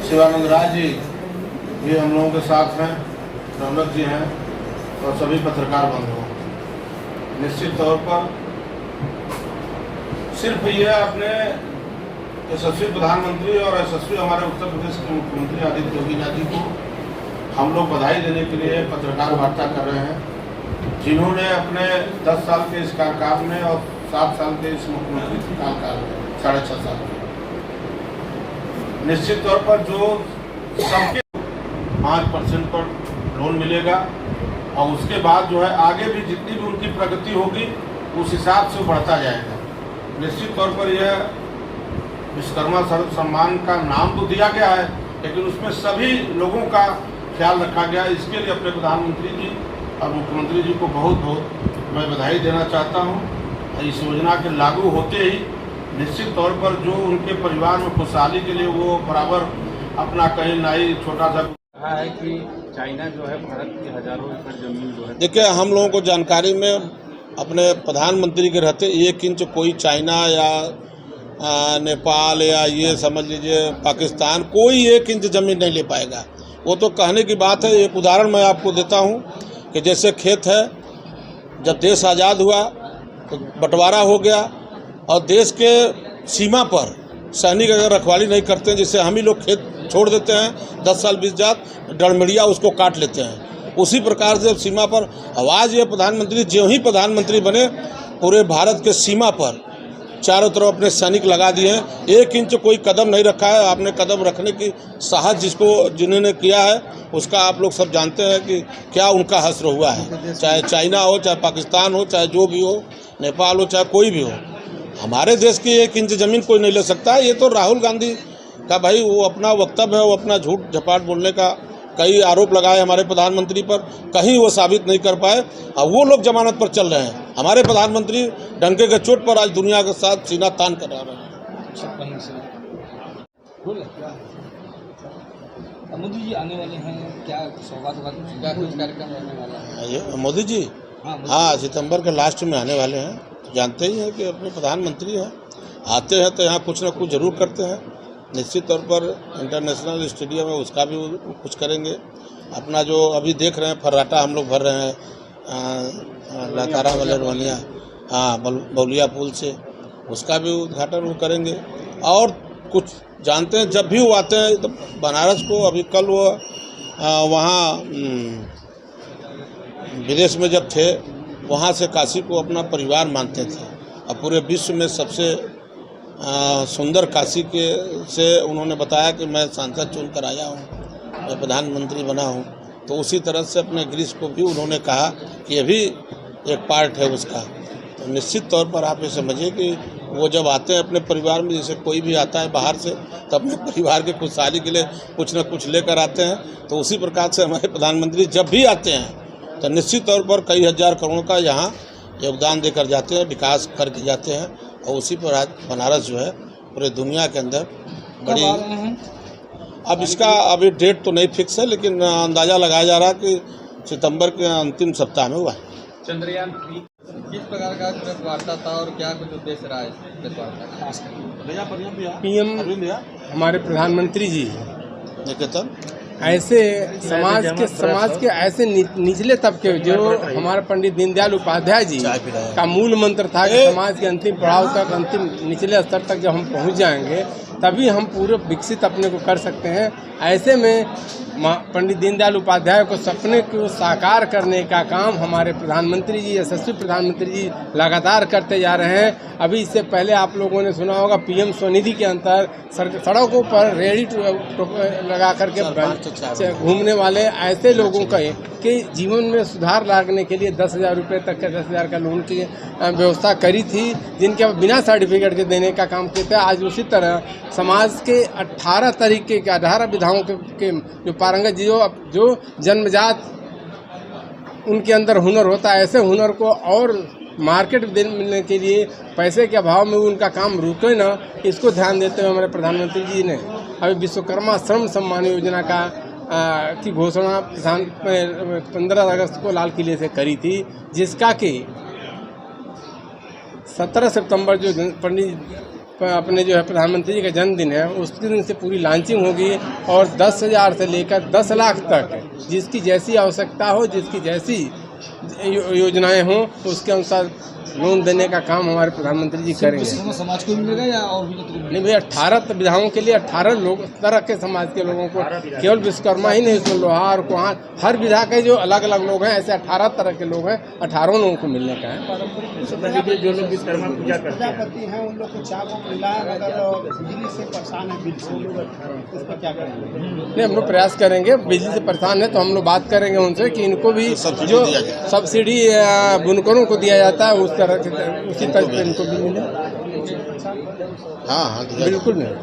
शिवानंद राय जी भी हम लोगों के साथ हैं, रौनक जी हैं और सभी पत्रकार बंधु। निश्चित तौर पर सिर्फ ये अपने यशस्वी प्रधानमंत्री और यशस्वी हमारे उत्तर प्रदेश के मुख्यमंत्री आदित्य योगी जी को हम लोग बधाई देने के लिए पत्रकार वार्ता कर रहे हैं, जिन्होंने अपने 10 साल के इस कार्यकाल में और 7 साल के इस मुख्यमंत्री कार्यकाल में 6.5 साल में निश्चित तौर पर जो सबके 5% पर लोन मिलेगा और उसके बाद जो है आगे भी जितनी भी उनकी प्रगति होगी उस हिसाब से बढ़ता जाएगा। निश्चित तौर पर यह विश्वकर्मा सर्व सम्मान का नाम तो दिया गया है, लेकिन उसमें सभी लोगों का ख्याल रखा गया। इसके लिए अपने प्रधानमंत्री जी और मुख्यमंत्री जी को बहुत बहुत मैं बधाई देना चाहता हूं। इस योजना के लागू होते ही निश्चित तौर पर जो उनके परिवार में खुशहाली के लिए वो बराबर अपना कहीं नाई छोटा सा कहा है कि चाइना जो है भारत की हजारों एकड़ जमीन जो है। देखिए, हम लोगों को जानकारी में अपने प्रधानमंत्री के रहते 1 इंच कोई चाइना या नेपाल या ये समझ लीजिए पाकिस्तान कोई 1 इंच ज़मीन नहीं ले पाएगा। वो तो कहने की बात है। एक उदाहरण मैं आपको देता हूँ कि जैसे खेत है, जब देश आज़ाद हुआ तो बंटवारा हो गया और देश के सीमा पर सैनिक अगर रखवाली नहीं करते हैं, जिससे हम ही लोग खेत छोड़ देते हैं 10 साल 20 जात डरमिड़िया उसको काट लेते हैं, उसी प्रकार से सीमा पर आवाज़ ये प्रधानमंत्री जो ही प्रधानमंत्री बने पूरे भारत के सीमा पर चारों तरफ अपने सैनिक लगा दिए हैं। 1 इंच कोई कदम नहीं रखा है। आपने कदम रखने की साहस जिन्होंने किया है उसका आप लोग सब जानते हैं कि क्या उनका हश्र हुआ है। चाहे चाइना हो, चाहे पाकिस्तान हो, चाहे जो भी हो, नेपाल हो, चाहे कोई भी हो, हमारे देश की 1 इंच ज़मीन कोई नहीं ले सकता। ये तो राहुल गांधी का भाई वो अपना वक्तव्य है, वो अपना झूठ झपाट बोलने का कई आरोप लगाए हमारे प्रधानमंत्री पर, कहीं वो साबित नहीं कर पाए और वो लोग जमानत पर चल रहे हैं। हमारे प्रधानमंत्री डंके के चोट पर आज दुनिया के साथ सीना तान कर रहे हैं। मोदी जी आने वाले हैं, क्या सौगात क्या कुछ कार्यक्रम रहने वाला है? मोदी जी हाँ सितंबर के लास्ट में आने वाले हैं। जानते ही हैं कि अपने प्रधानमंत्री हैं, आते हैं तो यहाँ कुछ न कुछ ज़रूर करते हैं। निश्चित तौर पर इंटरनेशनल स्टेडियम है उसका भी कुछ करेंगे। अपना जो अभी देख रहे हैं फर्राटा हम लोग भर रहे हैं लातारा वाले रोहनिया बौलिया पुल से, उसका भी उद्घाटन वो करेंगे। और कुछ जानते हैं जब भी वो आते हैं तो बनारस को, अभी कल वो वहाँ विदेश में जब थे वहाँ से काशी को अपना परिवार मानते थे और पूरे विश्व में सबसे सुंदर काशी के से उन्होंने बताया कि मैं सांसद चुन कर आया हूँ, मैं प्रधानमंत्री बना हूँ। तो उसी तरह से अपने ग्रीस को भी उन्होंने कहा कि ये भी एक पार्ट है उसका। तो निश्चित तौर पर आप ये समझिए कि वो जब आते हैं अपने परिवार में, जैसे कोई भी आता है बाहर से तो अपने परिवार के खुशहाली के लिए कुछ न कुछ लेकर आते हैं, तो उसी प्रकार से हमारे प्रधानमंत्री जब भी आते हैं तो निश्चित तौर पर कई हज़ार करोड़ का यहाँ योगदान देकर जाते हैं, विकास करके जाते हैं। और उसी पर आज बनारस जो है पूरे दुनिया के अंदर बड़ी, अब इसका अभी डेट तो नहीं फिक्स है, लेकिन अंदाज़ा लगाया जा रहा है कि सितंबर के अंतिम सप्ताह में हुआ है। चंद्रयान 3 किस प्रकार का प्रेस वार्ता था और क्या कुछ उद्देश्य रहा है प्रेस वार्ता? पीएम हमारे प्रधानमंत्री जी निकेतन ऐसे समाज के ऐसे निचले तबके, जो हमारे पंडित दीनदयाल उपाध्याय जी का मूल मंत्र था कि समाज के अंतिम पड़ाव तक, अंतिम निचले स्तर तक जब हम पहुंच जाएंगे तभी हम पूरे विकसित अपने को कर सकते हैं। ऐसे में पंडित दीनदयाल उपाध्याय को सपने को साकार करने का काम हमारे प्रधानमंत्री जी, यशस्वी प्रधानमंत्री जी लगातार करते जा रहे हैं। अभी इससे पहले आप लोगों ने सुना होगा पीएम स्वनिधि के अंतर सड़कों पर रेडी लगा करके घूमने वाले ऐसे लोगों के जीवन में सुधार लाने के लिए 10,000 रुपये तक के 10,000 का लोन की व्यवस्था करी थी, जिनके बिना सर्टिफिकेट के देने का काम किया था। आज उसी तरह समाज के 18 तरीके के 18 विधाओं के जो पारंगत जो जन्मजात उनके अंदर हुनर होता है, ऐसे हुनर को और मार्केट मिलने के लिए पैसे के अभाव में उनका काम रुके ना, इसको ध्यान देते हुए हमारे प्रधानमंत्री जी ने अभी विश्वकर्मा श्रम सम्मान योजना की घोषणा 15 अगस्त को लाल किले से करी थी, जिसका कि 17 सितंबर जो पंडित अपने जो है प्रधानमंत्री जी का जन्मदिन है, उसके दिन से पूरी लॉन्चिंग होगी और 10,000 से लेकर 10 लाख तक जिसकी जैसी आवश्यकता हो, जिसकी जैसी योजनाएं हों, उसके अनुसार लोन देने का काम हमारे प्रधानमंत्री जी करेंगे। समाज को मिलेगा या और भी? नहीं भैया, 18 विधाओं के लिए 18 लोग तरह के समाज के लोगों को, केवल विश्वकर्मा ही नहीं, इसमें लोहार कुम्हार हर विधा के जो अलग अलग लोग हैं, ऐसे 18 तरह के लोग हैं, 18 लोगों को मिलने का है। जो लोग विश्वकर्मा पूजा करते हैं उन लोग को चाक मिला है, मगर बिजली से परेशान है, बिल से उस पर क्या करेंगे? नहीं, हम लोग प्रयास करेंगे। बिजली से परेशान है तो हम लोग बात करेंगे उनसे कि इनको भी जो सब्सिडी बुनकरों को दिया जाता है उस तरह उसी तरह से इनको भी मिले। हाँ हाँ बिल्कुल नहीं।